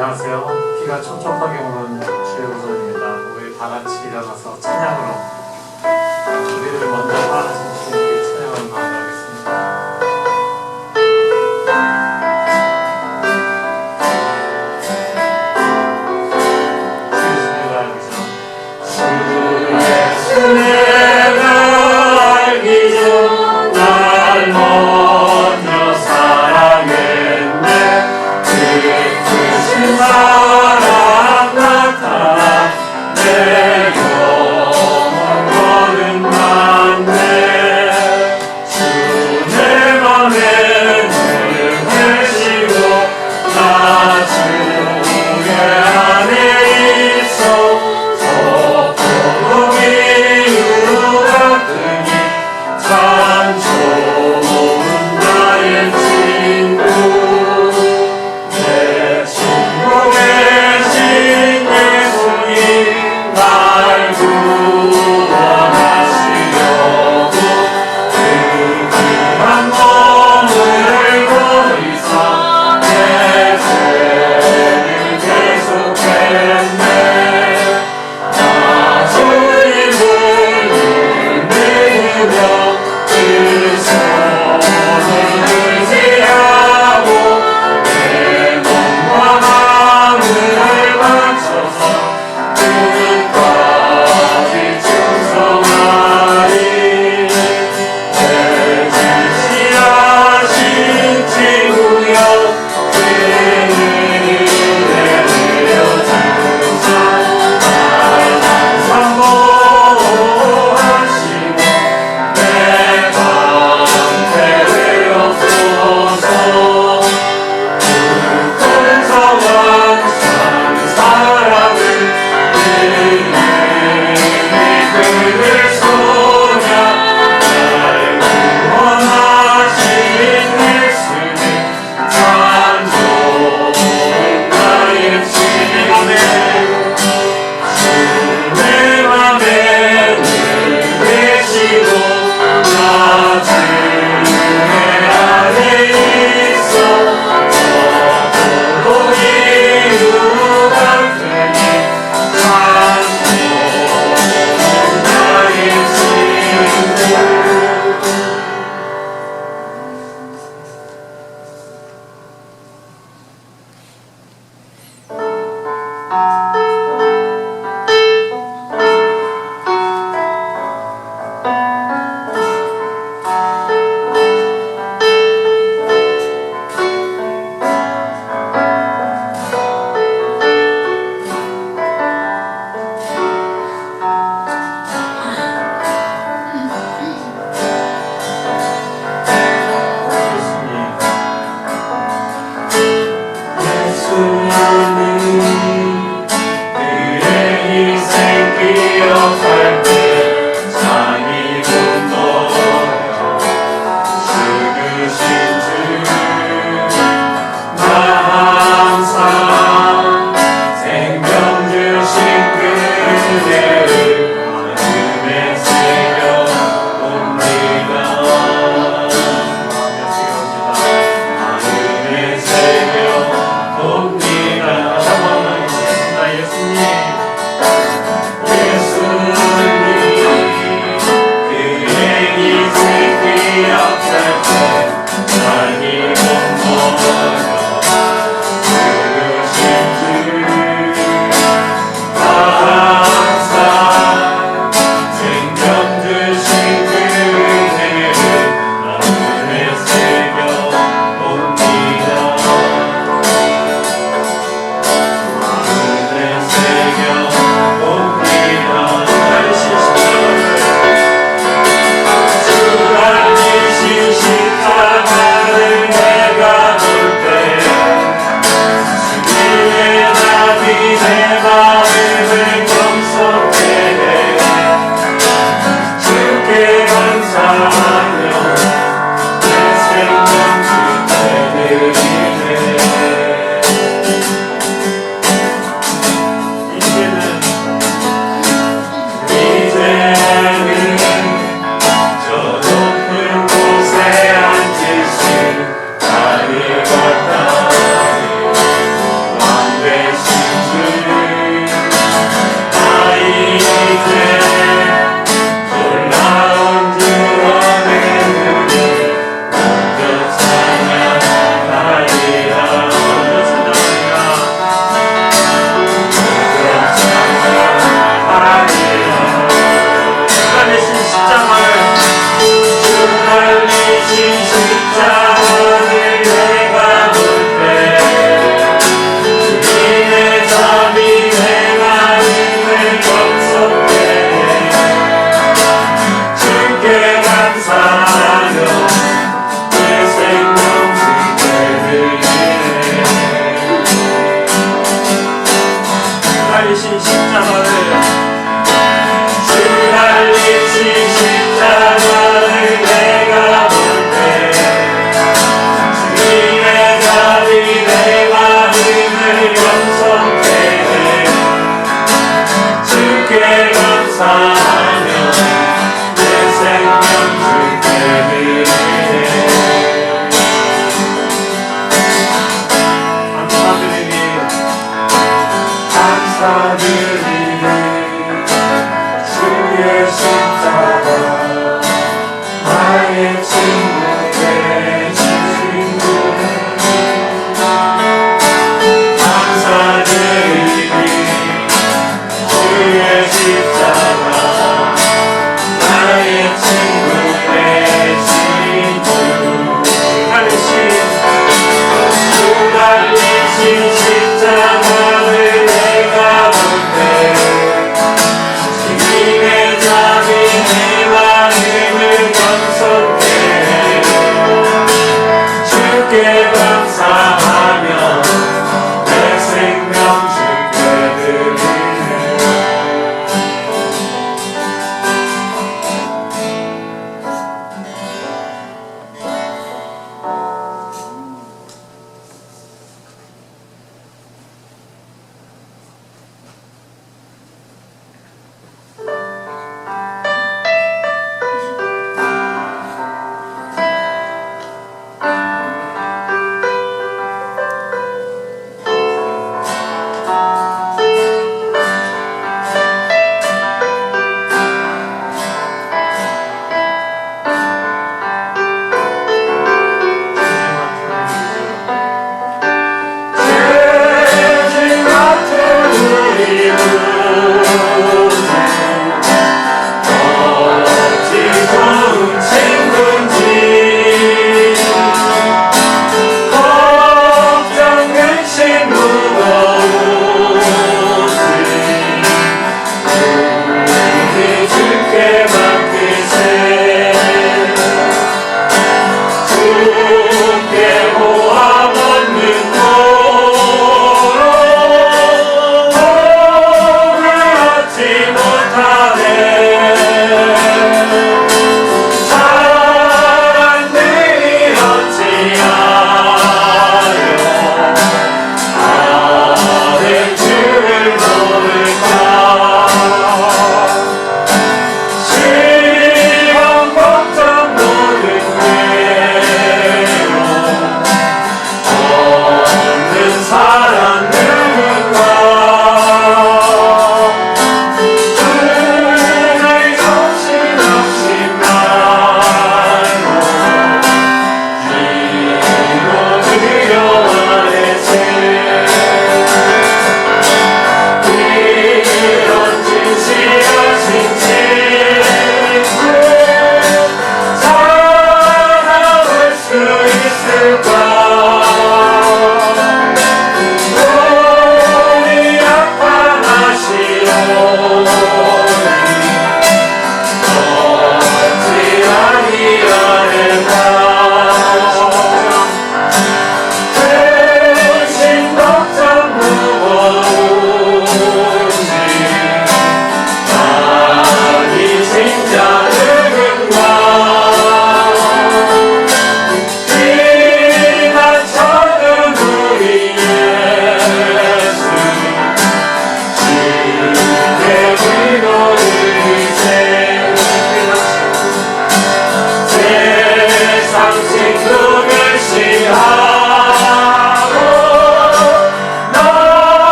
안녕하세요. 비가 촉촉하게 오는 주의 우선입니다. 우리 다 같이 일어나서 찬양으로 우리를 먼저 하신 주님께 찬양을 나누겠습니다. 항상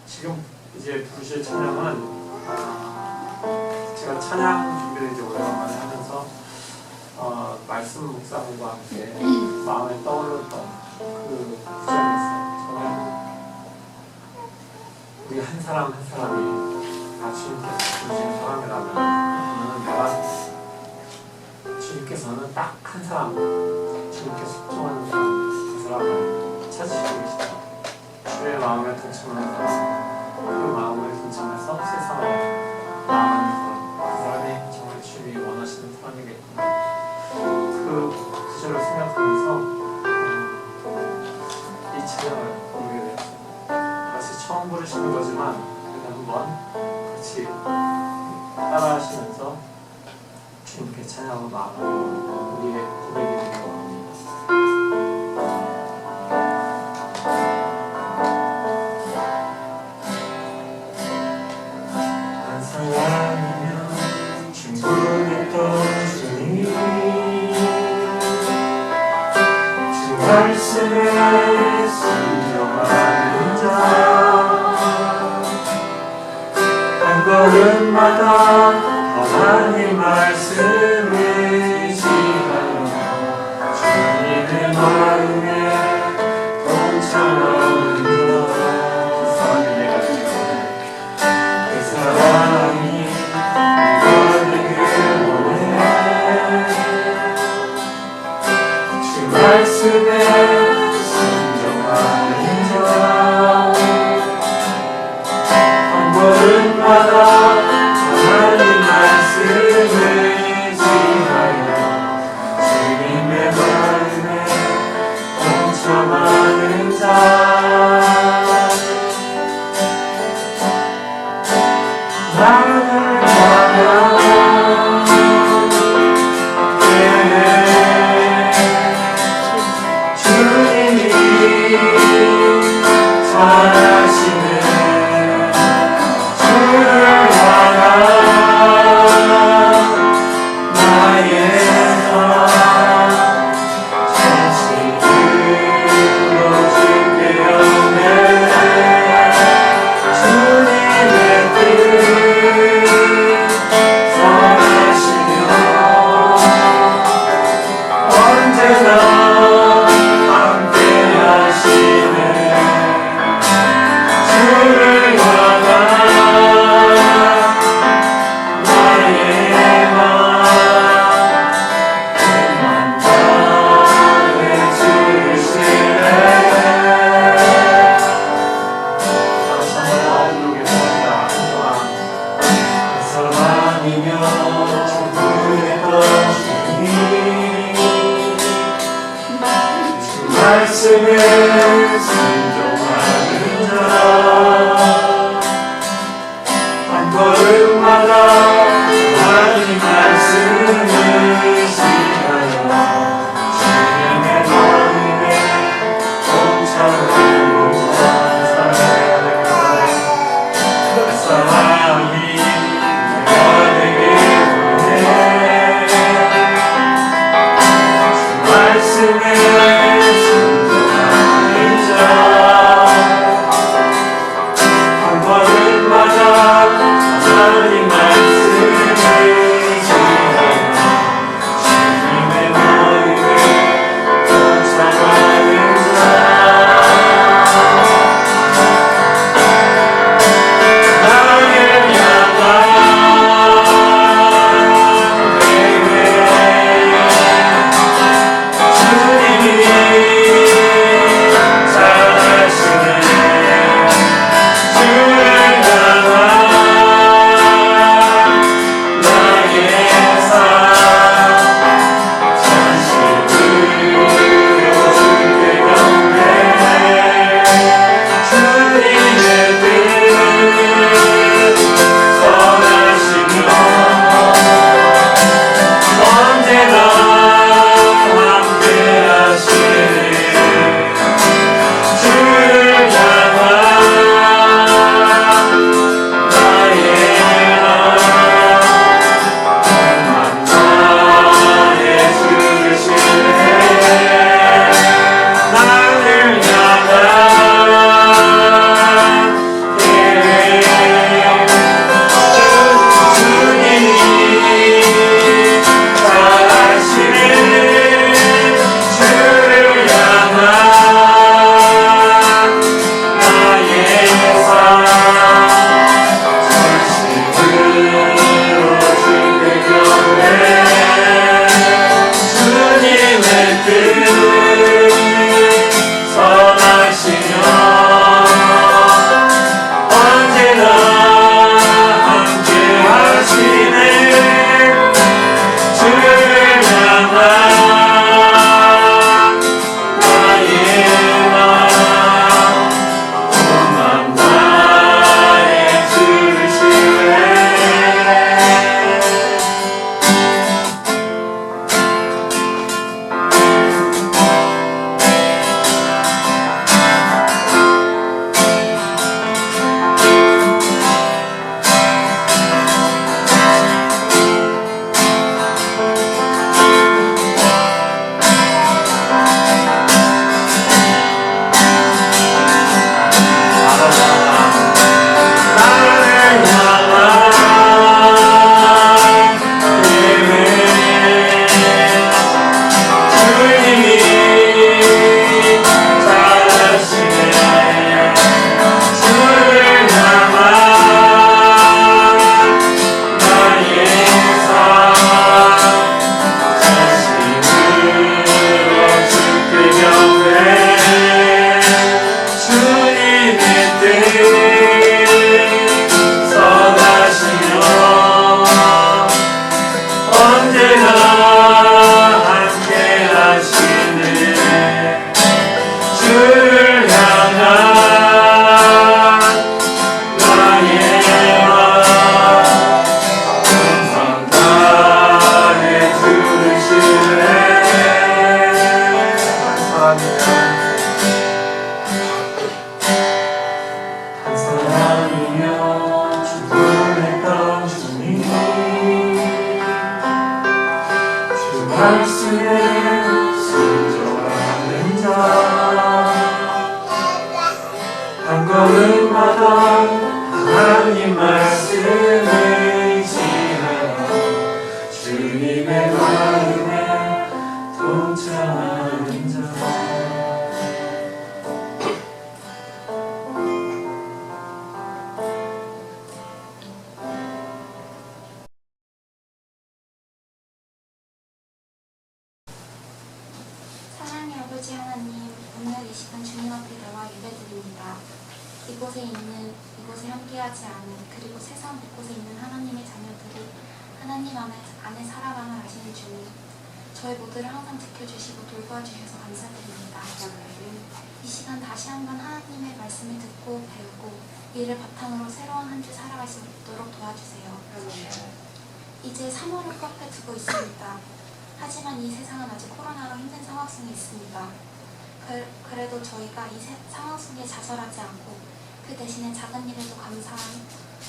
지금 이제 부르실 찬양은 제가 찬양 준비를 이제 오래간만에 하면서 말씀 묵상과 함께 마음에 떠올랐던 그 구절이었어요. 저는 우리 한 사람 한 사람이 다 주님께서 부르시는 사람이라면 내가 주님께서는 딱 한 사람, 주님께서 속정하는 사람, 그 사람을 찾으시고 계시다. 주의 마음에 동참하는 사람, 그 마음을 동참해서 세상을 마음하는 사람, 그 사람이 정말 주님이 원하시는 사람이겠구나. 그 구절을 생각하면서 이 찬양을 부르게 되었어요. 같이 처음 부르시는 거지만 그래도 한번 같이 따라하시면서 주님께 찬양하고 나아가는 우리의 고백이 되기를 원합니다. 한 사람이면 충분했던 주님, 주 말씀에 순종하는 자, 한 걸음마다 하나님 말씀을 지하여 주님의 마음에 동참하는 그 사람이 내가 되기를 그 사랑이 내가 되기를 원해. 주 말씀에 순종하는 자, 한 걸음마다 하나님 말씀을 지하여 주님의 마음에 동참하는 자, 나를 향한 주님이 잘하시네. 말씀에 순종하는 자, 한 걸음마다 하나님 말씀을 지하여 주님의 마음에 동참하는 자, 그 사랑이 내가 되길 원해. 주 말씀에 순종하는 자, 말씀을 순종하는 자 한 걸음마다 하나님 말씀을 지하여 주님의 마음에 동참하는 자. 사랑의 아버지 하나님, 오늘 이 시간 주님 앞에 나와 예배드립니다. 이곳에 함께하지 않은, 그리고 세상 곳곳에 있는 하나님의 자녀들이 하나님 안에 살아가는 아시는 주님, 저희 모두를 항상 지켜주시고 돌보아주셔서 감사드립니다. 이 시간 다시 한번 하나님의 말씀을 듣고 배우고 이를 바탕으로 새로운 한 주 살아갈 수 있도록 도와주세요. 이제 3월을 코앞에 두고 있습니다. 하지만 이 세상은 아직 코로나로 힘든 상황 속에 있습니다. 그래도 저희가 이 상황 속에 좌절하지 않고 그 대신에 작은 일에도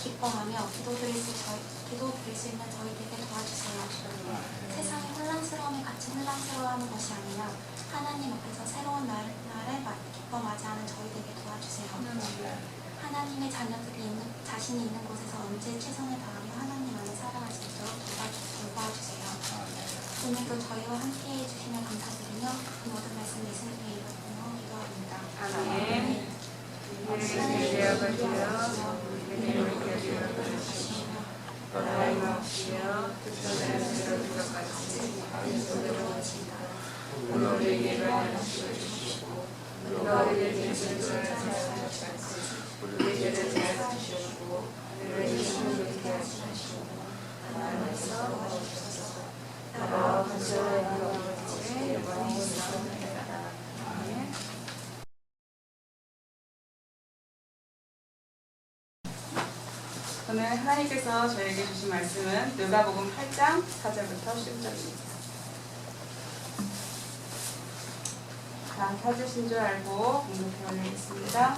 기뻐하며 기도 드릴 수 있는 저희에게 도와주세요. 세상의 혼란스러움에 같이 혼란스러워하는 것이 아니라 하나님 앞에서 새로운 날에 기뻐 맞이하는 저희에게 도와주세요. 하나님의 자녀들이 자신이 있는 곳에서 언제 최선을 다하며 하나님 안에 살아갈 수 있도록 도와주세요. 오늘도 저희와 함께해 주시며 감사드리며 이 모든 말씀 예수님의 이름으로 기도합니다. 아멘. 오늘 하나님께서 저에게 주신 말씀은 누가복음 8장 4절부터 10절입니다. 다 찾으신 줄 알고 공독해 올리겠습니다.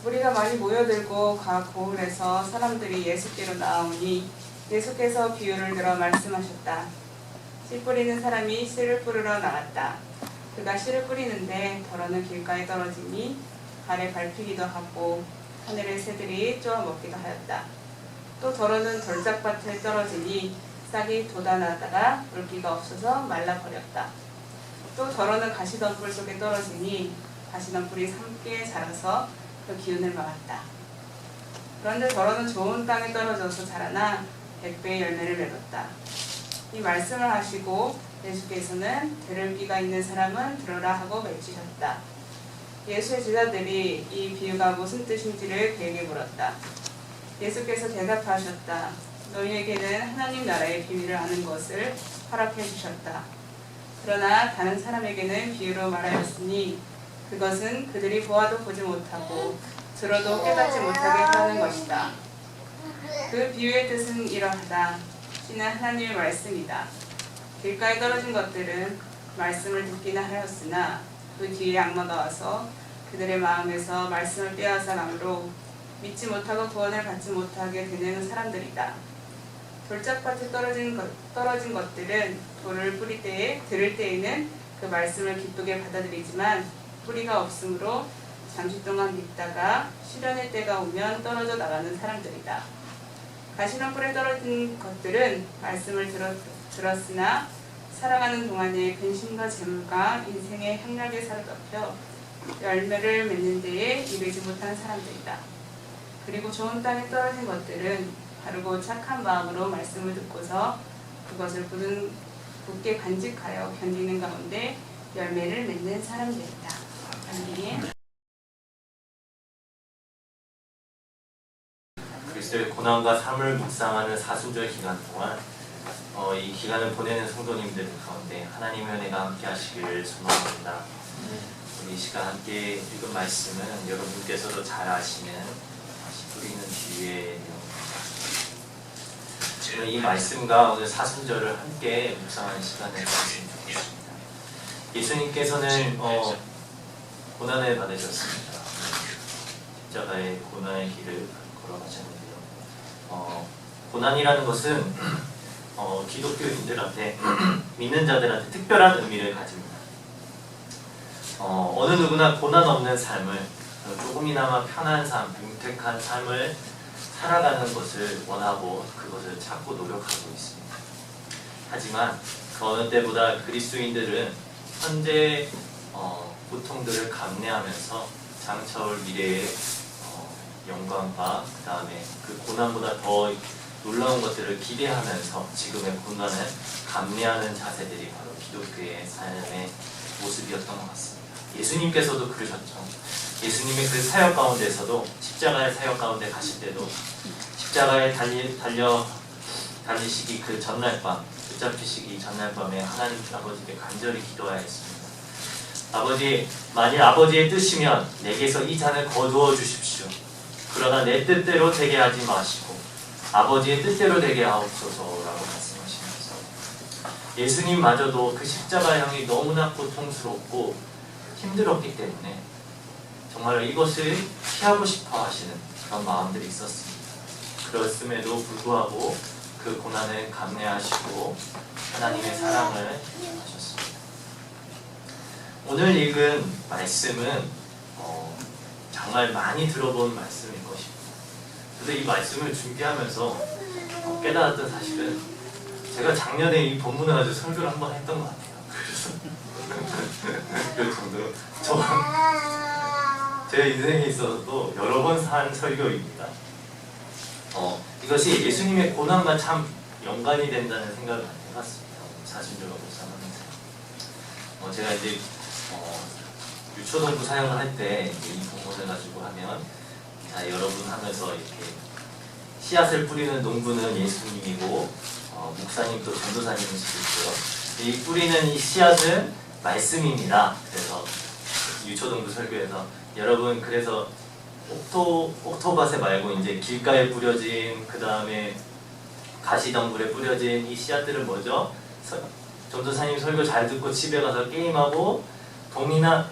우리가 많이 모여들고 각 고을에서 사람들이 예수께로 나오니 예수께서 비유를 들어 말씀하셨다. 씨 뿌리는 사람이 씨를 뿌리러 나갔다. 그가 씨를 뿌리는데 덜어는 길가에 떨어지니 발에 밟히기도 하고 하늘의 새들이 쪼아 먹기도 하였다. 또 덜어는 돌짝밭에 떨어지니 싹이 돋아나다가 물기가 없어서 말라버렸다. 또 덜어는 가시덤불 속에 떨어지니 가시덤불이 함께 자라서 그 기운을 막았다. 그런데 덜어는 좋은 땅에 떨어져서 자라나 100배의 열매를 맺었다. 이 말씀을 하시고 예수께서는 들을 귀가 있는 사람은 들으라 하고 외치셨다. 예수의 제자들이 이 비유가 무슨 뜻인지를 그에게 물었다. 예수께서 대답하셨다. 너희에게는 하나님 나라의 비밀을 아는 것을 허락해 주셨다. 그러나 다른 사람에게는 비유로 말하였으니 그것은 그들이 보아도 보지 못하고 들어도 깨닫지 못하게 하는 것이다. 그 비유의 뜻은 이러하다. 씨는 하나님의 말씀이다. 길가에 떨어진 것들은 말씀을 듣기는 하였으나 그 뒤에 악마가 와서 그들의 마음에서 말씀을 빼앗아 남으로 믿지 못하고 구원을 받지 못하게 되는 사람들이다. 돌짝밭에 떨어진 것들은 돌을 들을 때에는 그 말씀을 기쁘게 받아들이지만 뿌리가 없으므로 잠시 동안 믿다가 시련의 때가 오면 떨어져 나가는 사람들이다. 가시덤불에 떨어진 것들은 말씀을 들었으나 살아가는 동안에 근심과 재물과 인생의 향락에 사로잡혀 열매를 맺는 데에 이르지 못한 사람들이다. 그리고 좋은 땅에 떨어진 것들은 바르고 착한 마음으로 말씀을 듣고서 그것을 굳게 간직하여 견디는 가운데 열매를 맺는 사람들이다. 아멘. 그리스도의 고난과 삶을 묵상하는 사순절 기간 동안 이 기간을 보내는 성도님들 가운데 하나님의 은혜가 함께 하시기를 소망합니다. 우리 이 시간 함께 읽은 말씀은 여러분께서도 잘 아시는 씨 뿌리는 비유의 내용입니다. 저는 이 말씀과 오늘 사순절을 함께 묵상하는 시간을 가졌으면 좋겠습니다. 예수님께서는 고난을 받으셨습니다. 십자가의 고난의 길을 걸어가셨는데요. 고난이라는 것은 기독교인들한테 믿는 자들한테 특별한 의미를 가집니다. 어느 누구나 고난 없는 삶을 조금이나마 편한 삶, 윤택한 삶을 살아가는 것을 원하고 그것을 찾고 노력하고 있습니다. 하지만 그 어느 때보다 그리스도인들은 현재 고통들을 감내하면서 장차올 미래의 영광과 그 다음에 그 고난보다 더 놀라운 것들을 기대하면서 지금의 고난을 감내하는 자세들이 바로 기독교의 삶의 모습이었던 것 같습니다. 예수님께서도 그러셨죠. 예수님의 그 사역 가운데서도 십자가의 사역 가운데 가실 때도 십자가에 달리시기 그 전날 밤, 붙잡히시기 전날 밤에 하나님 아버지께 간절히 기도하였습니다. 아버지, 만일 아버지의 뜻이면 내게서 이 잔을 거두어 주십시오. 그러나 내 뜻대로 되게 하지 마시고 아버지의 뜻대로 되게 하옵소서라고 말씀하시면서 예수님마저도 그 십자가형이 너무나 고통스럽고 힘들었기 때문에 정말로 이것을 피하고 싶어 하시는 그런 마음들이 있었습니다. 그렇음에도 불구하고 그 고난을 감내하시고 하나님의 사랑을 하셨습니다. 오늘 읽은 말씀은 정말 많이 들어본 말씀일 것입니다. 그래서 이 말씀을 준비하면서 깨달았던 사실은 제가 작년에 이 본문을 가지고 설교를 한번 했던 것 같아요. 그래서 그 정도로 제 인생에 있어서도 여러 번 한 설교입니다. 이것이 예수님의 고난과 참 연관이 된다는 생각을 해봤습니다. 사순절과 묵상하면서 제가 이제 유초동부 사역을 할 때 이 본문을 가지고 하면 자 여러분 하면서 이렇게 씨앗을 뿌리는 농부는 예수님이고 목사님도 전도사님일 수도 있고요. 이 뿌리는 이 씨앗은 말씀입니다. 그래서 유초동부 설교에서 여러분 그래서 옥토바세 말고 이제 길가에 뿌려진 그 다음에 가시덤불에 뿌려진 이 씨앗들은 뭐죠? 전도사님 설교 잘 듣고 집에 가서 게임하고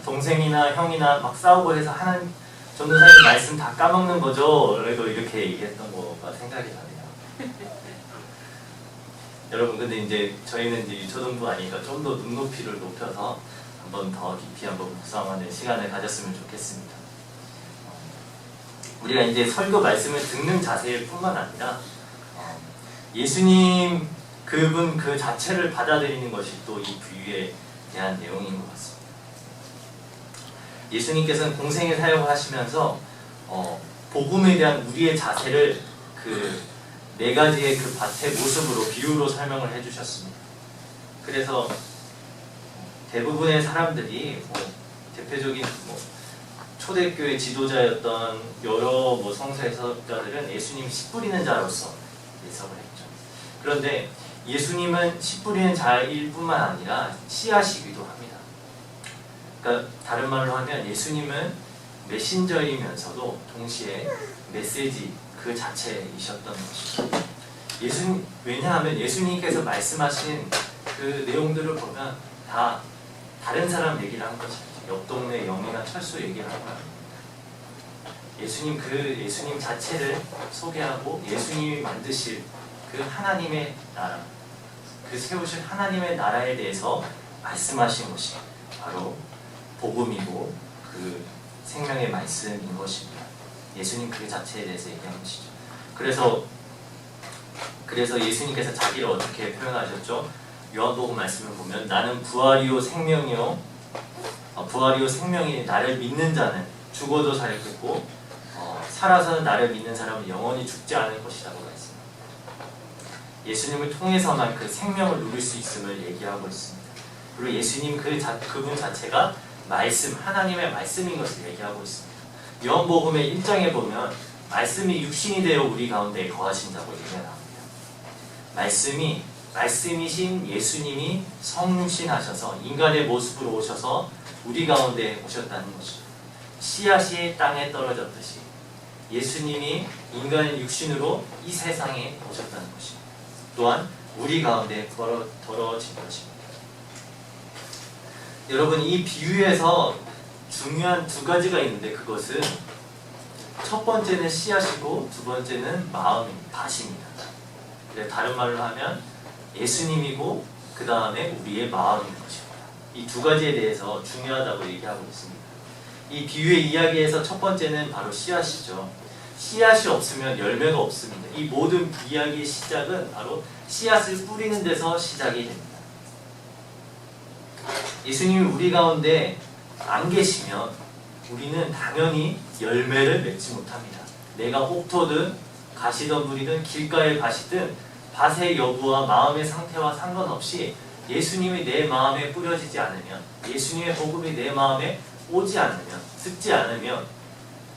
동생이나 형이나 막 싸우고 해서 하나님 전도사님 말씀 다 까먹는 거죠. 그래도 이렇게 얘기했던 거가 생각이 나네요. 여러분 근데 이제 저희는 이제 유초등부 아니니까 좀 더 눈높이를 높여서 한번 더 깊이 한번 묵상하는 시간을 가졌으면 좋겠습니다. 우리가 이제 설교 말씀을 듣는 자세일 뿐만 아니라 예수님 그분 그 자체를 받아들이는 것이 또 이 비유에 대한 내용인 것 같습니다. 예수님께서는 공생의 사역을 하시면서 복음에 대한 우리의 자세를 그 네 가지의 그 밭의 모습으로 비유로 설명을 해주셨습니다. 그래서 대부분의 사람들이 대표적인 초대교회 지도자였던 여러 성서 해석자들은 예수님 씨 뿌리는 자로서 해석을 했죠. 그런데 예수님은 씨 뿌리는 자일 뿐만 아니라 씨앗이기도 합니다. 그러니까 다른 말로 하면 예수님은 메신저이면서도 동시에 메시지 그 자체이셨던 것이죠. 왜냐하면 예수님께서 말씀하신 그 내용들을 보면 다 다른 사람 얘기를 한 것이죠. 옆 동네 영이나 철수 얘기를 한 거예요. 예수님 자체를 소개하고 예수님이 만드실 그 하나님의 나라, 그 세우실 하나님의 나라에 대해서 말씀하신 것이 바로 복음이고 그 생명의 말씀인 것입니다. 예수님 그 자체에 대해서 얘기한 것이죠. 그래서 예수님께서 자기를 어떻게 표현하셨죠? 요한복음 말씀을 보면 나는 부활이요 생명이요 부활이요 생명이 나를 믿는 자는 죽어도 살겠고 살아서는 나를 믿는 사람은 영원히 죽지 않을 것이라고 했습니다. 예수님을 통해서만 그 생명을 누릴 수 있음을 얘기하고 있습니다. 그리고 예수님 그분 자체가 말씀, 하나님의 말씀인 것을 얘기하고 있습니다. 요한복음의 1장에 보면 말씀이 육신이 되어 우리 가운데 거하신다고 얘기가 나옵니다. 말씀이신 예수님이 성육신하셔서 인간의 모습으로 오셔서 우리 가운데 오셨다는 것이죠. 씨앗이 땅에 떨어졌듯이 예수님이 인간의 육신으로 이 세상에 오셨다는 것입니다. 또한 우리 가운데 더러워진 것입니다. 여러분 이 비유에서 중요한 두 가지가 있는데 그것은 첫 번째는 씨앗이고 두 번째는 밭입니다. 다른 말로 하면 예수님이고 그 다음에 우리의 마음인 것입니다. 이 두 가지에 대해서 중요하다고 얘기하고 있습니다. 이 비유의 이야기에서 첫 번째는 바로 씨앗이죠. 씨앗이 없으면 열매가 없습니다. 이 모든 이야기의 시작은 바로 씨앗을 뿌리는 데서 시작이 됩니다. 예수님이 우리 가운데 안 계시면 우리는 당연히 열매를 맺지 못합니다. 내가 혹토든 가시덤불이든 길가의 밭이든 밭의 여부와 마음의 상태와 상관없이 예수님이 내 마음에 뿌려지지 않으면, 예수님의 복음이 내 마음에 오지 않으면, 듣지 않으면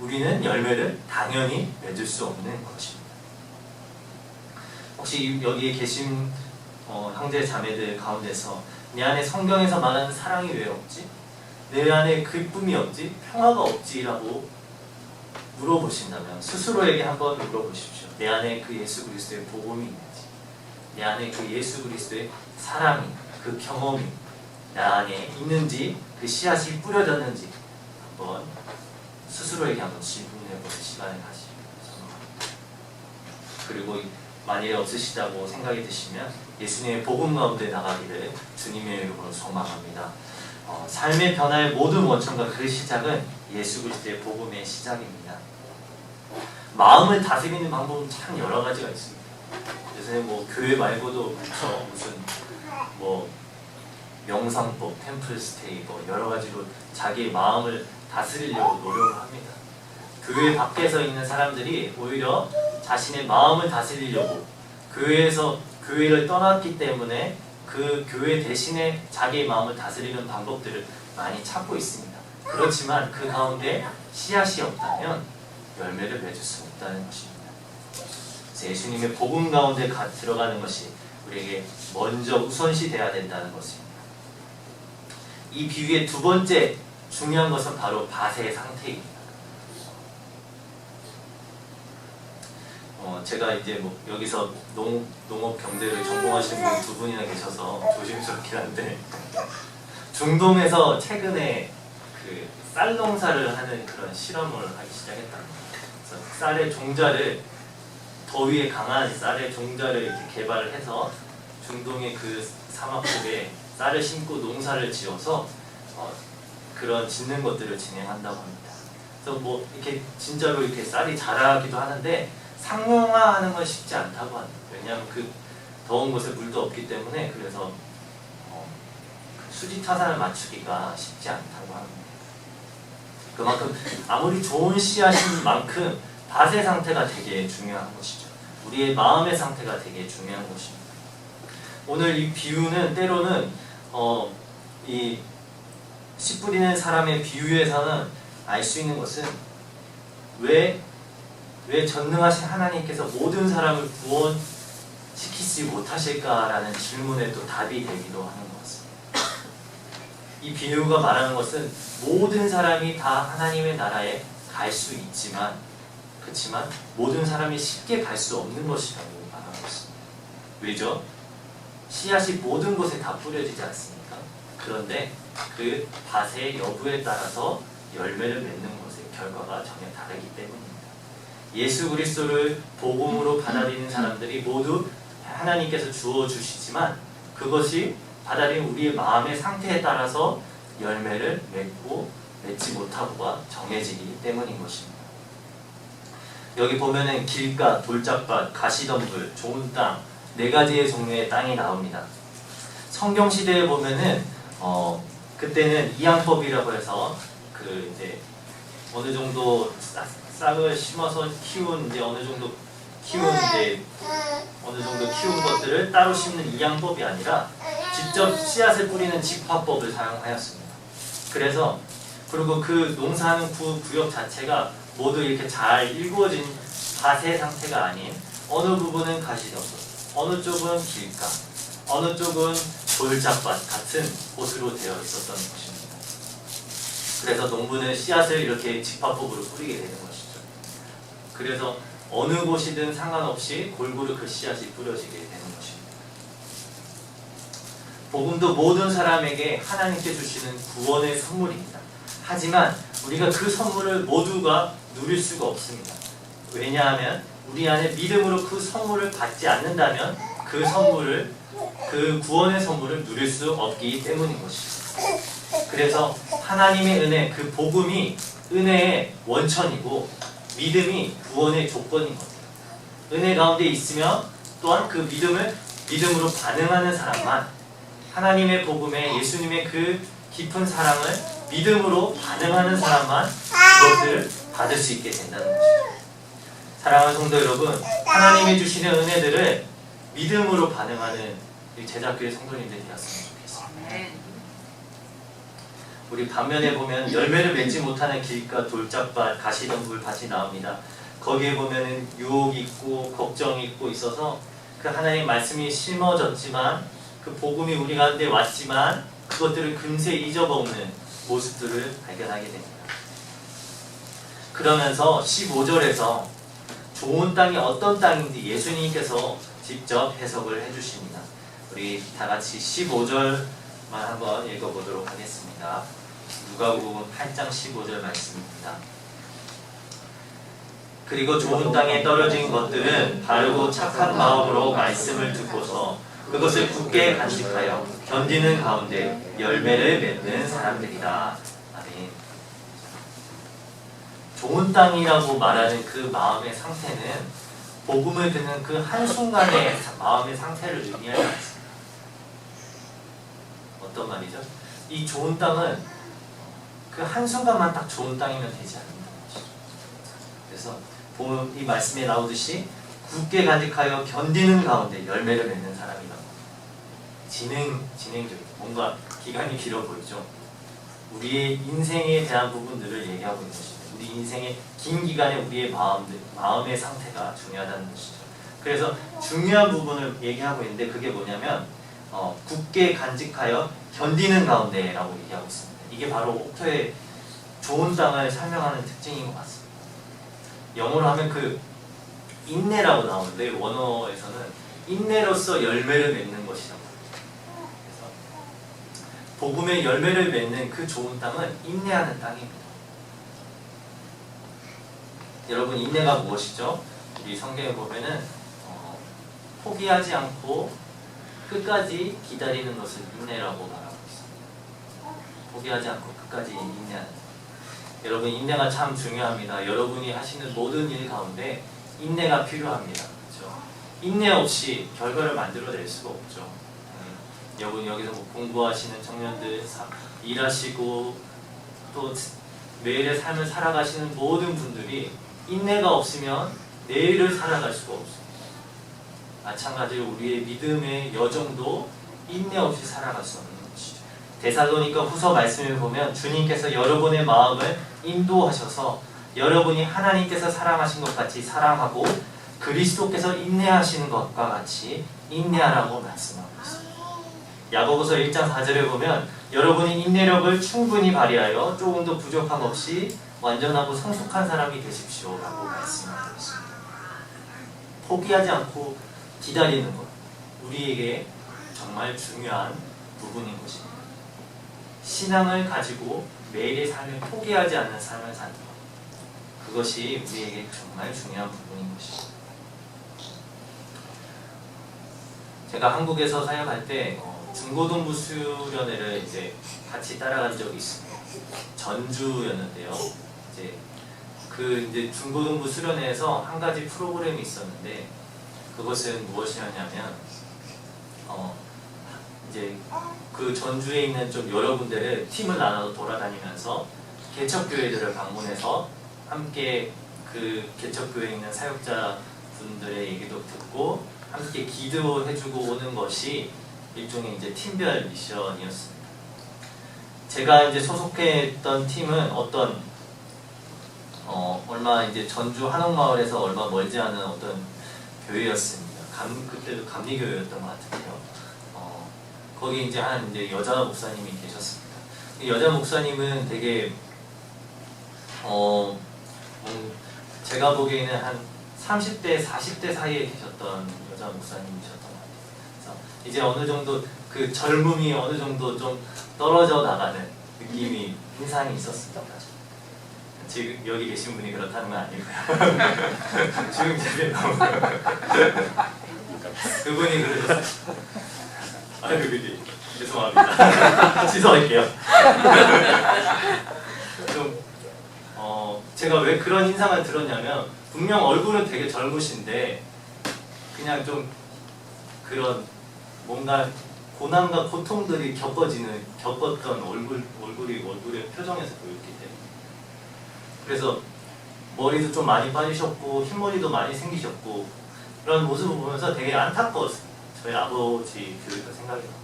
우리는 열매를 당연히 맺을 수 없는 것입니다. 혹시 여기에 계신 형제 자매들 가운데서 내 안에 성경에서 말하는 사랑이 왜 없지? 내 안에 기쁨이 없지? 평화가 없지? 라고 물어보신다면 스스로에게 한번 물어보십시오. 내 안에 그 예수 그리스도의 복음이 있는지, 내 안에 그 예수 그리스도의 사랑이, 그 경험이 나 안에 있는지, 그 씨앗이 뿌려졌는지 한번 스스로에게 한번 질문해보는 시간을 가지시기 바랍니다. 그리고 만일에 없으시다고 생각이 드시면 예수님의 복음 가운데 나가기를 주님의 이름으로 소망합니다. 삶의 변화의 모든 원천과 그 시작은 예수 그리스도의 복음의 시작입니다. 마음을 다스리는 방법은 참 여러 가지가 있습니다. 요새 교회 말고도 무슨 명상법, 템플스테이 여러 가지로 자기 마음을 다스리려고 노력을 합니다. 교회 밖에서 있는 사람들이 오히려 자신의 마음을 다스리려고 교회를 떠났기 때문에 그 교회 대신에 자기의 마음을 다스리는 방법들을 많이 찾고 있습니다. 그렇지만 그 가운데 씨앗이 없다면 열매를 맺을 수 없다는 것입니다. 예수님의 복음 가운데 들어가는 것이 우리에게 먼저 우선시 돼야 된다는 것입니다. 이 비유의 두 번째 중요한 것은 바로 밭의 상태입니다. 제가 이제 여기서 농업 경제를 전공하시는 분 두 분이나 계셔서 조심스럽긴 한데 중동에서 최근에 그 쌀 농사를 하는 그런 실험을 하기 시작했답니다. 그래서 쌀의 종자를 더위에 강한 쌀의 종자를 이렇게 개발을 해서 중동의 그 사막 속에 쌀을 심고 농사를 지어서 그런 짓는 것들을 진행한다고 합니다. 그래서 이렇게 진짜로 이렇게 쌀이 자라기도 하는데 상용화하는 건 쉽지 않다고 합니다. 왜냐하면 그 더운 곳에 물도 없기 때문에 그래서 수지 타산을 맞추기가 쉽지 않다고 합니다. 그만큼 아무리 좋은 씨앗인 만큼 밭의 상태가 되게 중요한 것이죠. 우리의 마음의 상태가 되게 중요한 것입니다. 오늘 이 비유는 때로는 이 씨 뿌리는 사람의 비유에서는 알 수 있는 것은 왜 전능하신 하나님께서 모든 사람을 구원시키지 못하실까라는 질문에 또 답이 되기도 하는 것 같습니다. 이 비유가 말하는 것은 모든 사람이 다 하나님의 나라에 갈 수 있지만 그렇지만 모든 사람이 쉽게 갈 수 없는 것이라고 말하고 있습니다. 왜죠? 씨앗이 모든 곳에 다 뿌려지지 않습니까? 그런데 그 밭의 여부에 따라서 열매를 맺는 것의 결과가 전혀 다르기 때문입니다. 예수 그리스도를 복음으로 받아들이는 사람들이 모두 하나님께서 주어주시지만 그것이 받아들인 우리의 마음의 상태에 따라서 열매를 맺고 맺지 못하고가 정해지기 때문인 것입니다. 여기 보면은 길가, 돌짝밭, 가시덤불, 좋은 땅, 네 가지의 종류의 땅이 나옵니다. 성경 시대에 보면은 그때는 이양법이라고 해서 그 이제 어느 정도 싹을 심어서 키운 이제 어느 정도 키운 것들을 따로 심는 이양법이 아니라 직접 씨앗을 뿌리는 직화법을 사용하였습니다. 그래서 그리고 그 농사하는 구역 자체가 모두 이렇게 잘 일구어진 밭의 상태가 아닌 어느 부분은 가시덤불, 어느 쪽은 길가, 어느 쪽은 돌짝밭 같은 곳으로 되어 있었던 것입니다. 그래서 농부는 씨앗을 이렇게 직화법으로 뿌리게 되는 것이죠. 그래서 어느 곳이든 상관없이 골고루 그 씨앗이 뿌려지게 되는 것입니다. 복음도 모든 사람에게 하나님께 주시는 구원의 선물입니다. 하지만 우리가 그 선물을 모두가 누릴 수가 없습니다. 왜냐하면 우리 안에 믿음으로 그 선물을 받지 않는다면 그 선물을 그 구원의 선물을 누릴 수 없기 때문인 것이죠. 그래서 하나님의 은혜, 그 복음이 은혜의 원천이고 믿음이 구원의 조건인 겁니다. 은혜 가운데 있으면 또한 그 믿음으로 반응하는 사람만, 하나님의 복음에 예수님의 그 깊은 사랑을 믿음으로 반응하는 사람만 그것들을 받을 수 있게 된다는 것이죠. 사랑하는 성도 여러분, 하나님이 주시는 은혜들을 믿음으로 반응하는 제자교회 성도님들이 되었으면 좋겠습니다. 우리 반면에 보면 열매를 맺지 못하는 길가, 돌짝밭, 가시덤불 밭이 나옵니다. 거기에 보면은 유혹이 있고 걱정이 있고 있어서 그 하나님 말씀이 심어졌지만 그 복음이 우리 가운데 왔지만 그것들을 금세 잊어먹는 모습들을 발견하게 됩니다. 그러면서 15절에서 좋은 땅이 어떤 땅인지 예수님께서 직접 해석을 해주십니다. 우리 다 같이 15절만 한번 읽어보도록 하겠습니다. 누가복음 8장 15절 말씀입니다. 그리고 좋은 땅에 떨어진 것들은 바르고 착한 마음으로 말씀을 듣고서 그것을 굳게 간직하여 견디는 가운데 열매를 맺는 사람들이다. 아멘. 좋은 땅이라고 말하는 그 마음의 상태는 복음을 듣는 그 한순간의 마음의 상태를 의미하지 않습니다. 어떤 말이죠? 이 좋은 땅은 그 한순간만 딱 좋은 땅이면 되지 않는다는 것이죠. 그래서 보면 이 말씀에 나오듯이 굳게 간직하여 견디는 가운데 열매를 맺는 사람이라고. 진행적인, 뭔가 기간이 길어 보이죠. 우리의 인생에 대한 부분들을 얘기하고 있는 것입니다. 우리 인생의 긴 기간에 우리의 마음의 상태가 중요하다는 것이죠. 그래서 중요한 부분을 얘기하고 있는데 그게 뭐냐면 굳게 간직하여 견디는 가운데라고 얘기하고 있습니다. 이게 바로 옥토의 좋은 땅을 설명하는 특징인 것 같습니다. 영어로 하면 그 인내라고 나오는데 원어에서는 인내로서 열매를 맺는 것이라고. 그래서 복음의 열매를 맺는 그 좋은 땅은 인내하는 땅입니다. 여러분, 인내가 무엇이죠? 우리 성경에 보면은 포기하지 않고 끝까지 기다리는 것을 인내라고 말하고 있습니다. 포기하지 않고 끝까지 인내하는. 여러분, 인내가 참 중요합니다. 여러분이 하시는 모든 일 가운데 인내가 필요합니다. 그렇죠? 인내 없이 결과를 만들어낼 수가 없죠. 여러분, 여기서 뭐 공부하시는 청년들, 일하시고 또 매일의 삶을 살아가시는 모든 분들이 인내가 없으면 내일을 살아갈 수가 없습니다. 마찬가지로 우리의 믿음의 여정도 인내 없이 살아갈 수 없는 것이죠. 데살로니가 후서 말씀을 보면 주님께서 여러분의 마음을 인도하셔서 여러분이 하나님께서 사랑하신 것 같이 사랑하고 그리스도께서 인내하시는 것과 같이 인내하라고 말씀하고 있습니다. 야고보서 1장 4절에 보면 여러분이 인내력을 충분히 발휘하여 조금도 부족함 없이 완전하고 성숙한 사람이 되십시오 라고 말씀하고 있습니다. 포기하지 않고 기다리는 것, 우리에게 정말 중요한 부분인 것입니다. 신앙을 가지고 매일의 삶을 포기하지 않는 삶을 사는 것, 그것이 우리에게 정말 중요한 부분인 것입니다. 제가 한국에서 사역할 때 중고등부 수련회를 이제 같이 따라간 적이 있습니다. 전주였는데요. 이제 중고등부 수련회에서 한 가지 프로그램이 있었는데 그것은 무엇이었냐면 이제 그 전주에 있는 좀 여러 군데를 팀을 나눠서 돌아다니면서 개척교회들을 방문해서 함께 그 개척교회에 있는 사역자 분들의 얘기도 듣고 함께 기도해주고 오는 것이 일종의 이제 팀별 미션이었습니다. 제가 이제 소속했던 팀은 얼마 이제 전주 한옥마을에서 얼마 멀지 않은 어떤 교회였습니다. 그때도 감리교회였던 것 같은데요. 거기 이제 이제 여자 목사님이 계셨습니다. 여자 목사님은 되게 제가 보기에는 한 30대, 40대 사이에 계셨던 여자 목사님이셨던 것 같아요. 그래서 이제 어느 정도 그 젊음이 어느 정도 좀 떨어져 나가는 느낌이 인상이 있었습니다. 지금 여기 계신 분이 그렇다는 건 아니고요. 지금 제가 그분이 그러셨어요. 아유, 그게 죄송합니다. 취소할게요. 좀 제가 왜 그런 인상을 들었냐면 분명 얼굴은 되게 젊으신데 그냥 좀 그런 뭔가 고난과 고통들이 겪었던 얼굴의 표정에서 보였기 때문에 그래서 머리도 좀 많이 빠지셨고 흰머리도 많이 생기셨고 그런 모습을 보면서 되게 안타까웠어요. 저희 아버지 교회가 생각이 났고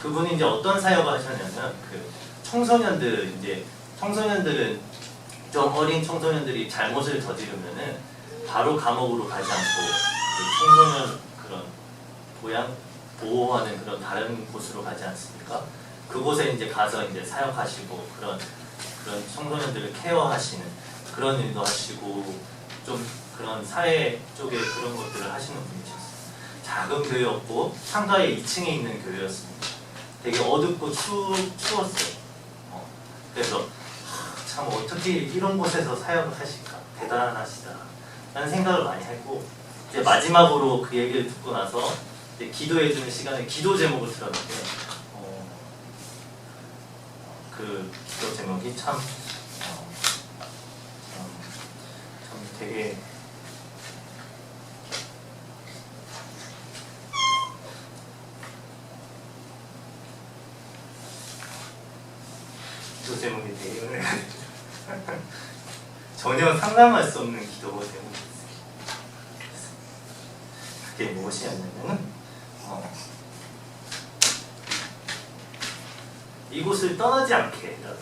그분이 이제 어떤 사역을 하셨냐면 그 청소년들은 좀 어린 청소년들이 잘못을 저지르면은 바로 감옥으로 가지 않고 그 청소년 그런 보호하는 그런 다른 곳으로 가지 않습니까? 그곳에 이제 가서 이제 사역하시고 그런 청소년들을 케어하시는 그런 일도 하시고 좀 그런 사회 쪽에 그런 것들을 하시는 분이셨어요. 작은 교회였고 상가의 2층에 있는 교회였습니다. 되게 어둡고 추웠어요. 그래서 참 어떻게 이런 곳에서 사역을 하실까 대단하시다 라는 생각을 많이 했고 이제 마지막으로 그 얘기를 듣고 나서 이제 기도해주는 시간에 기도 제목을 들었는데 그 기도 제목이 참 되게 기도 제목이 되게 전혀 상상할 수 없는 기도 제목이 있어요. 그게 무엇이었냐면은 이곳을 떠나지 않게 해달라.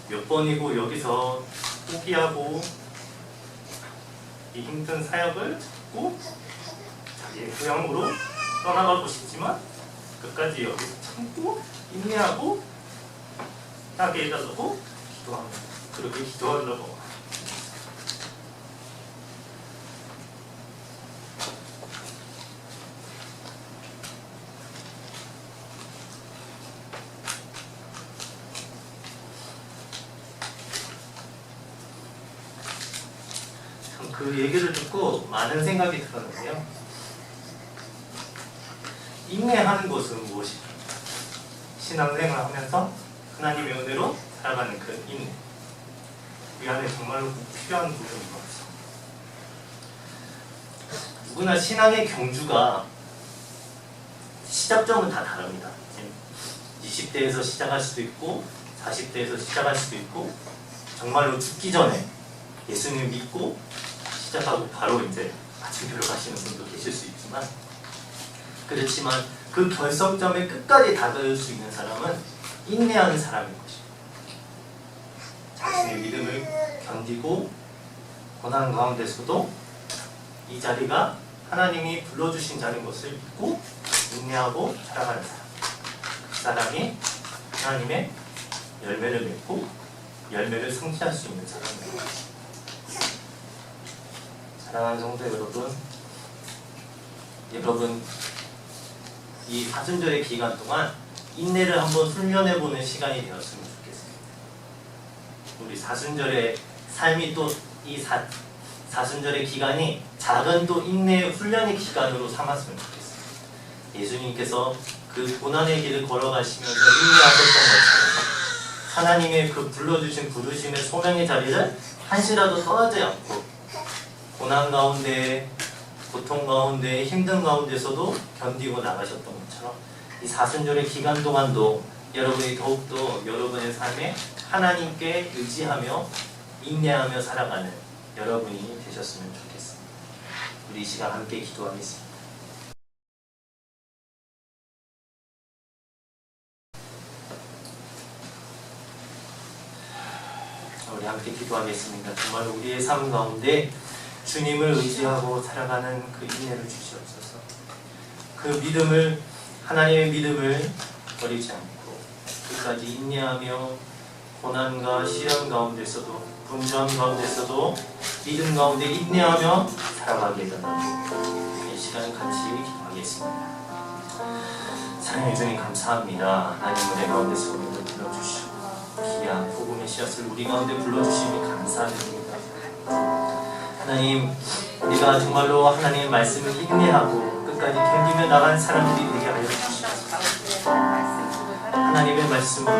몇 번이고 여기서 포기하고 이 힘든 사역을 잡고 자기의 고향으로 떠나가고 싶지만 끝까지 여기서 참고 인내하고 따게 해달라고 기도합니다. 그렇게 기도하려고 그 얘기를 듣고 많은 생각이 들었는데요. 인내하는 것은 무엇일까? 신앙생활을 하면서 하나님의 은혜로 살아가는 그 인내. 이 안에 정말로 필요한 부분인 것 같습니다. 누구나 신앙의 경주가 시작점은 다 다릅니다. 20대에서 시작할 수도 있고 40대에서 시작할 수도 있고 정말로 죽기 전에 예수님 믿고 시작하고 바로 이제 아침교를 가시는 분도 계실 수 있지만 그렇지만 그 결성점에 끝까지 다가올 수 있는 사람은 인내하는 사람인 것입니다. 자신의 믿음을 견디고 고난 가운데서도 이 자리가 하나님이 불러주신 자리인 것을 믿고 인내하고 살아가는 사람, 그 사람이 하나님의 열매를 맺고 열매를 성취할 수 있는 사람입니다. 사랑하는 성도 여러분 이 사순절의 기간 동안 인내를 한번 훈련해보는 시간이 되었으면 좋겠습니다. 우리 사순절의 삶이 또 이 사순절의 기간이 작은 또 인내의 훈련의 기간으로 삼았으면 좋겠습니다. 예수님께서 그 고난의 길을 걸어가시면서 인내하셨던 것처럼 하나님의 그 불러주신 부르심의 소명의 자리를 한시라도 떠나지 않고 고난 가운데, 고통 가운데, 힘든 가운데서도 견디고 나가셨던 것처럼 이 사순절의 기간 동안도 여러분이 더욱더 여러분의 삶에 하나님께 의지하며 인내하며 살아가는 여러분이 되셨으면 좋겠습니다. 우리 이 시간 함께 기도하겠습니다. 우리 함께 기도하겠습니다. 정말 우리의 삶 가운데 주님을 의지하고 살아가는 그 인내를 주시옵소서. 그 믿음을 하나님의 믿음을 버리지 않고 끝까지 인내하며 고난과 시련 가운데서도 분주함 가운데서도 믿음 가운데 인내하며 살아가게 해달라고 이 시간을 같이 기도하겠습니다. 사랑해 주님 감사합니다. 하나님 은혜 가운데서 우리를 불러주시고 귀한 복음의 씨앗을 우리 가운데 불러주심이 감사드립니다. 하나님, 우리가 정말로 하나님의 말씀을 인내하고 끝까지 견디며 나가는 사람들이 되게 하여 주시옵소서. 하나님의 말씀을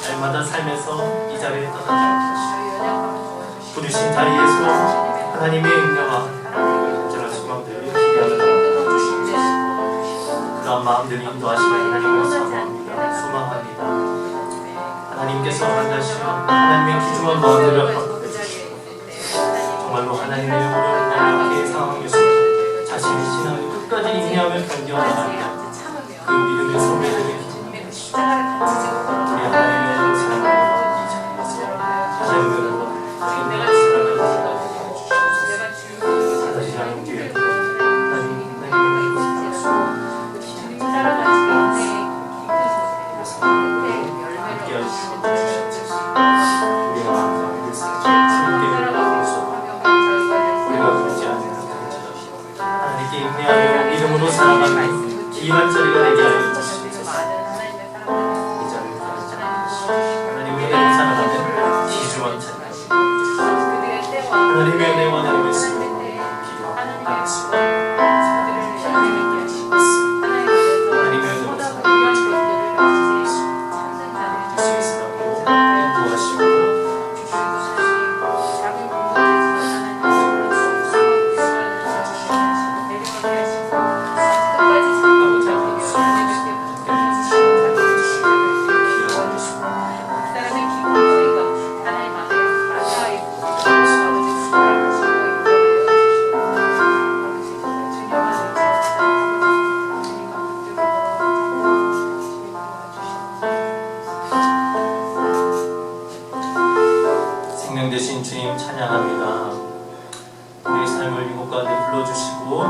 날마다 삶에서 이 자리에 떠나지 않게 하시고 부르신 자리에서 하나님의 은혜와 간절한 소망들을 기대하며 나아가 주시옵소서. 그러한 마음들을 인도하시면 하나님을 사모합니다. 소망합니다. 하나님께서 반드시 하나님의 귀중한 마음들을 받고 주시고 정말로 하나님의 이름으로 이렇게 상황에서 자신의 신앙을 끝까지 인내하며 견뎌나가며 그 믿음의 소매를 기준하게 하시고 우리 하나님의 사랑하는 이 자리에서 하나님을 내가 사랑하는 사랑을 주시옵소서. 다시 하나님 뒤에 하나님의 말씀을 함께 하시옵소서. 우리가 마음을 주님께 우리가 부르지 않는 하나님께 인내하며 믿음으로 살아가는 귀한 자리가 되게 하여 주시옵소서. 이 자리를 하나님의 은혜로 살아가는 귀중한 자리 하나님의 은혜와 하나님의 수고로 기도하고 나겠습니다. 하나님의 은혜로 살아가는 수 있으라고 인도하시고 생명 되신 주님 찬양합니다. 우리 삶을 이곳 가운데 불러주시고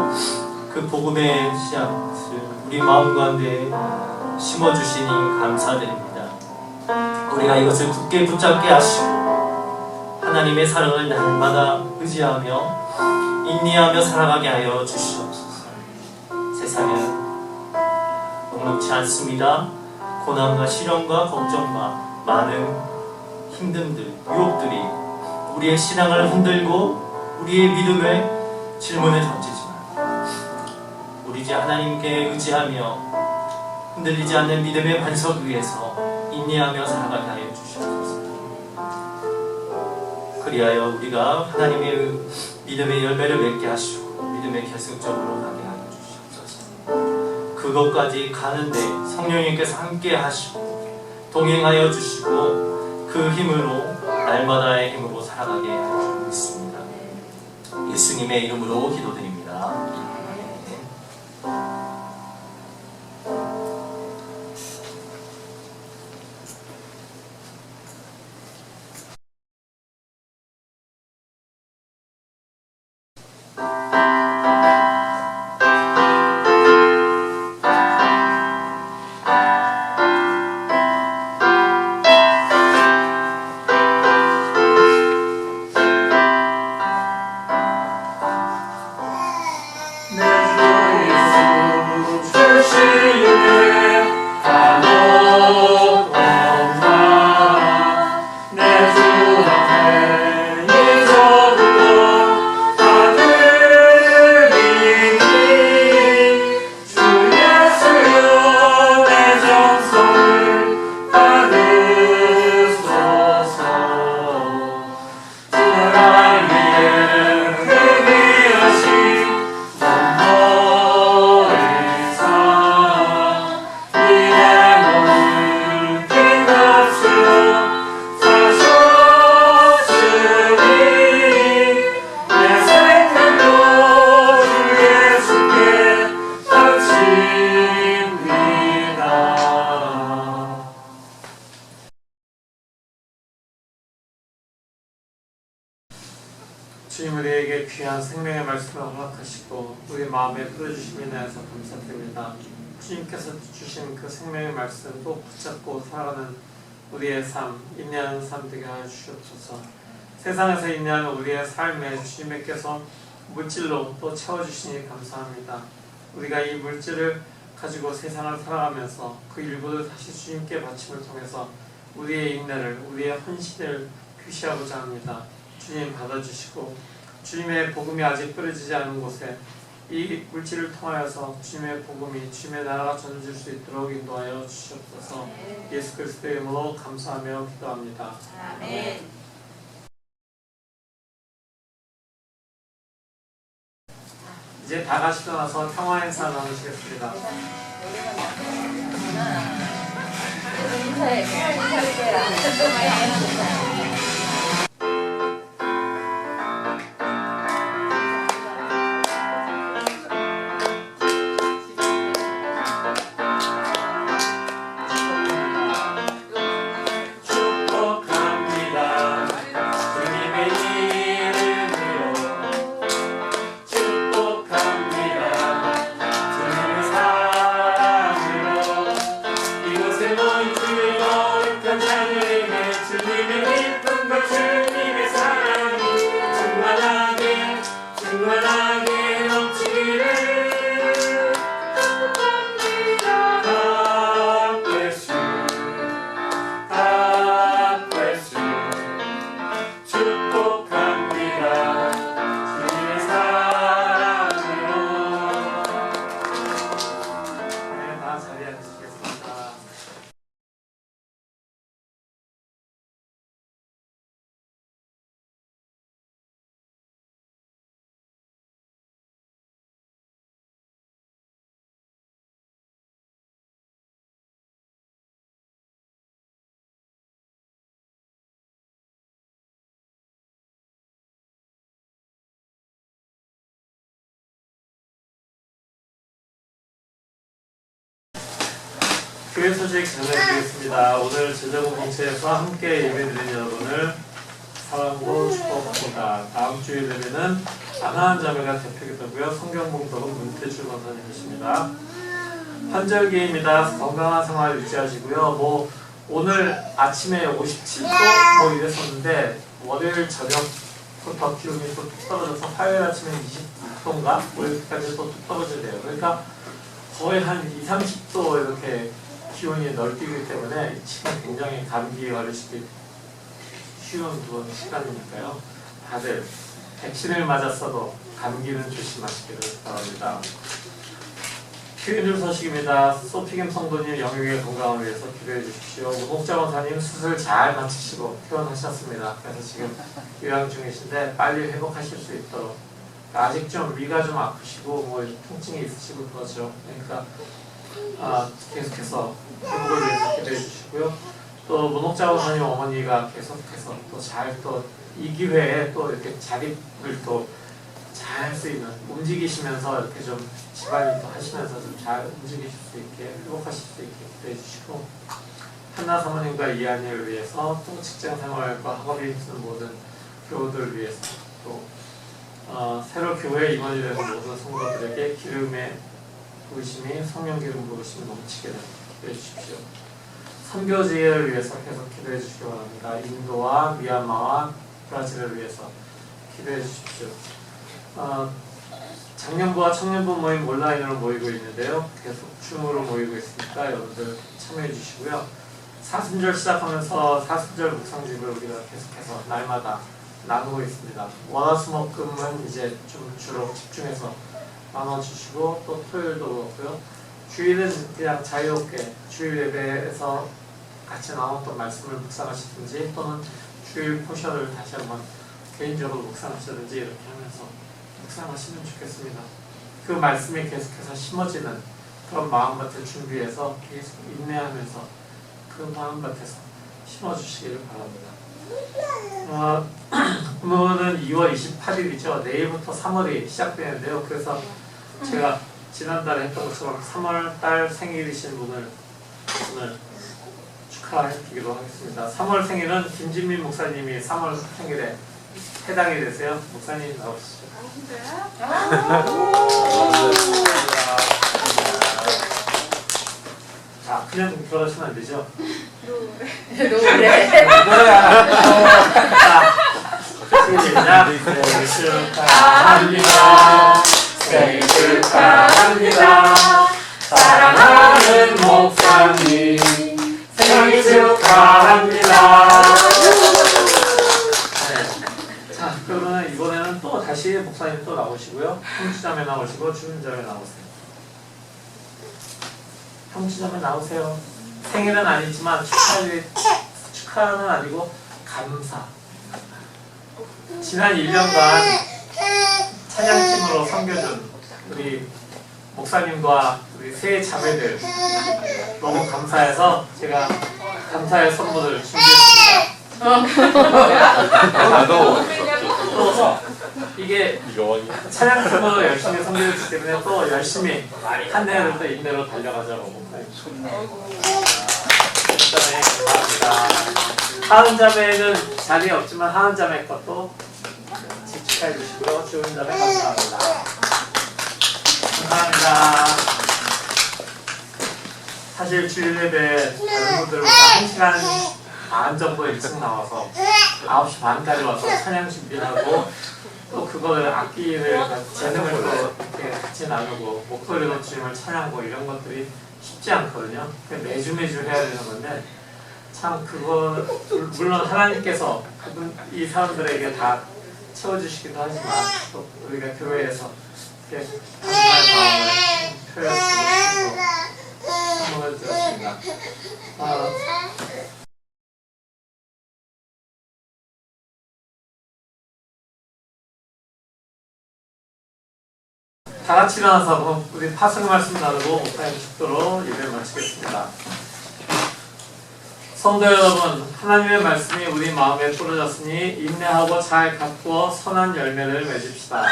그 복음의 씨앗을 우리 마음 가운데 심어주시니 감사드립니다. 우리가 이것을 굳게 붙잡게 하시고 하나님의 사랑을 날마다 의지하며 인내하며 살아가게 하여 주시옵소서. 세상은 녹록지 않습니다. 고난과 시련과 걱정과 많은 힘듦들, 유혹들이 우리의 신앙을 흔들고 우리의 믿음에 질문을 던지지만 우리 주 하나님께 의지하며 흔들리지 않는 믿음의 반석 위에서 인내하며 살아가게 하여 주시옵소서. 그리하여 우리가 하나님의 믿음의 열매를 맺게 하시고 믿음의 결승점으로 가게 하여 주시옵소서. 그것까지 가는데 성령님께서 함께 하시고 동행하여 주시고 그 힘으로 날마다의 힘으로 살아가게 하여 주겠습니다. 예수님의 이름으로 기도드립니다. 주님 우리에게 귀한 생명의 말씀을 허락하시고 우리 마음에 풀어주심에 대해서 감사드립니다. 주님께서 주신 그 생명의 말씀도 붙잡고 살아가는 우리의 삶, 인내하는 삶 되게 하여 주시옵소서. 세상에서 인내하는 우리의 삶에 주님께서 물질로 또 채워주시니 감사합니다. 우리가 이 물질을 가지고 세상을 살아가면서 그 일부를 다시 주님께 바침을 통해서 우리의 인내를, 우리의 헌신을 표시하고자 합니다. 주님 받아주시고 주님의 복음이 아직 뿌려지지 않은 곳에 이 물질을 통하여서 주님의 복음이, 주님의 나라가 전해질 수 있도록 인도하여 주시옵소서. 예수 그리스도의 이름으로 감사하며 기도합니다. 아멘. 이제 다 같이 일어나서 평화 행사 나누시겠습니다. 축복합니다. 주님의 이름으로 축복합니다. 주님의 사랑으로 이곳에 모인 주의 거룩한 자들에게 주님의 기쁨과 주님의 사랑이 충만하게 넘치기를. God bless you. 축복합니다. 주님의 사랑으로. 네, 다 자리에 앉으시겠습니다. 교회 소식 전해드리겠습니다. 오늘 제자공동체에서 함께 예배드린 여러분을 사랑으로 축복합니다. 다음 주 예배는 가나안 자매가 대표기도고요. 성경봉독은 문태주 권사님이십니다. 환절기입니다. 건강한 생활 유지하시고요. 오늘 아침에 57도 이랬었는데 월요일 저녁부터 기온이 또 뚝 떨어져서 화요일 아침에 26도인가? 월요일까지 또 뚝 떨어지대요. 그러니까 거의 한 20, 30도 이렇게 기온이 넓기 때문에 지금 굉장히 감기 걸리시기 쉬운 그런 시간이니까요. 다들 백신을 맞았어도 감기는 조심하시기를 바랍니다. 교회들 소식입니다. 소피김 성도님 영육의 건강을 위해서 기도해 주십시오. 목자 원사님 수술 잘 마치시고 퇴원하셨습니다. 그래서 지금 요양 중이신데 빨리 회복하실 수 있도록. 아직 좀 위가 좀 아프시고 통증이 있으시고 그렇죠. 그러니까 계속해서 회복을 위해서 기도해 주시고요. 또 문옥자 원사님 어머니가 계속해서 또 잘 이 기회에 또 이렇게 자립을 또 잘 할 수 있는, 움직이시면서 이렇게 좀 집안일 또 하시면서 좀 잘 움직이실 수 있게, 회복하실 수 있게 기도해 주시고, 한나 사모님과 이한이를 위해서 또 직장 생활과 학업에 힘쓰는 모든 교우들을 위해서 또 새로 교회에 임원이 되는 모든 성도들에게 기름의 부으심이 성령 기름 부으심이 넘치게 기도해 주십시오. 선교지를 위해서 계속 기도해 주시기 바랍니다. 인도와 미얀마와 브라질을 위해서 기도해 주십시오. 장년부와 청년부 모임 온라인으로 모이고 있는데요. 계속 줌으로 모이고 있으니까 여러분들 참여해 주시고요. 사순절 시작하면서 사순절 묵상집을 우리가 계속해서 날마다 나누고 있습니다. 월화수목금은 이제 좀 주로 집중해서 나눠주시고, 또 토요일도 그렇고요. 주일은 그냥 자유롭게 주일 예배에서 같이 나눴던 말씀을 묵상하시든지, 또는 주일 포션을 다시 한번 개인적으로 묵상하시든지 이렇게 하면서 묵상하시면 좋겠습니다. 그 말씀이 계속해서 심어지는 그런 마음밭을 준비해서 계속 인내하면서 그 마음밭에서 심어주시기를 바랍니다. 오늘은 2월 28일이죠. 내일부터 3월이 시작되는데요. 그래서 제가 지난달에 했던 것처럼 3월 달 생일이신 분을 오늘 축하해드리기로 하겠습니다. 3월 생일은 김진민 목사님이 3월 생일에 해당이 되세요. 목사님 나오시죠. 자, 그냥 들어가시면 안 되죠? 노래. 시작. 생일 축하합니다. 생일 축하합니다. 사랑하는 축하합니다. 네. 자, 그러면 이번에는 또 다시 목사님 또 나오시고요. 형제자매 나오시고 주민자매 나오세요. 형제자매 나오세요. 생일은 아니지만 축하는 아니고 감사. 지난 1년간 찬양팀으로 섬겨준 우리 목사님과 우리 세 자매들 너무 감사해서 제가 감사의 선물을 준비했습니다. 또 이게 찬양팀으로 열심히 섬겨줬기 때문에 또 열심히 한 해를 또 인내로 달려가자고 목사님. 감사합니다. 하은 자매는 자리에 없지만 하은 자매 것도 축하해 주시고요. 주은 자매 감사합니다. 감사합니다. 사실 주일 예배 여러분들보다 1시간 반 정도 일찍 나와서 9시 반까지 와서 찬양 준비하고 또 그걸 악기를 재능을 또 이렇게 같이 나누고 목소리로 주님을 찬양하고 이런 것들이 쉽지 않거든요. 매주 해야 되는 건데 참 그거 물론 하나님께서 이 사람들에게 다 채워주시기도 하지만 또 우리가 교회에서 이렇게 감사의 마음을 표현하고 싶어서 선물을 드렸습니다. 다 같이 일어나서 우리 파승 말씀 나누고 목사님 축도로 예배를 마치겠습니다. 성도 여러분, 하나님의 말씀이 우리 마음에 뿌려졌으니 인내하고 잘 가꾸어 선한 열매를 맺읍시다.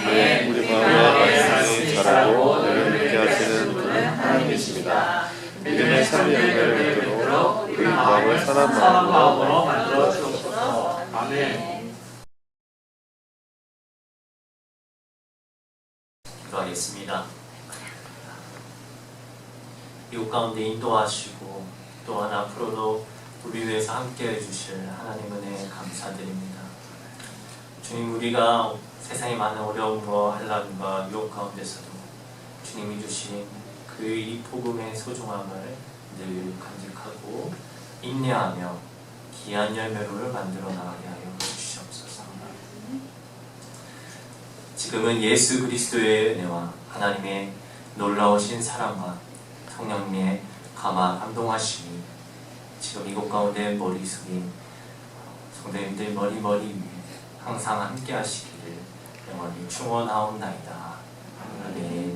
네, 우리 마음의 말씀이 자라고 너희를 믿게 하시는 분은 하나님이십니다. 믿음의 참 열매를 맺도록 우리 마음을 선한 마음으로 만들어 주옵소서. 아멘. 기도하겠습니다. 이곳 가운데 인도하시고 또한 앞으로도 우리 위해서 함께해 주실 하나님 은혜에 감사드립니다. 주님, 우리가 세상의 많은 어려움과 한란과 유혹 가운데서도 주님이 주신 그 이 복음의 소중함을 늘 간직하고 인내하며 귀한 열매를 만들어 나가게 하여 주시옵소서. 지금은 예수 그리스도의 은혜와 하나님의 놀라우신 사랑과 성령님의 감화 감동하심이 지금 이곳 가운데 머리 숙인 성도님들 머리 위에 항상 함께 하시기를 영원히 축원하옵나이다. 아멘.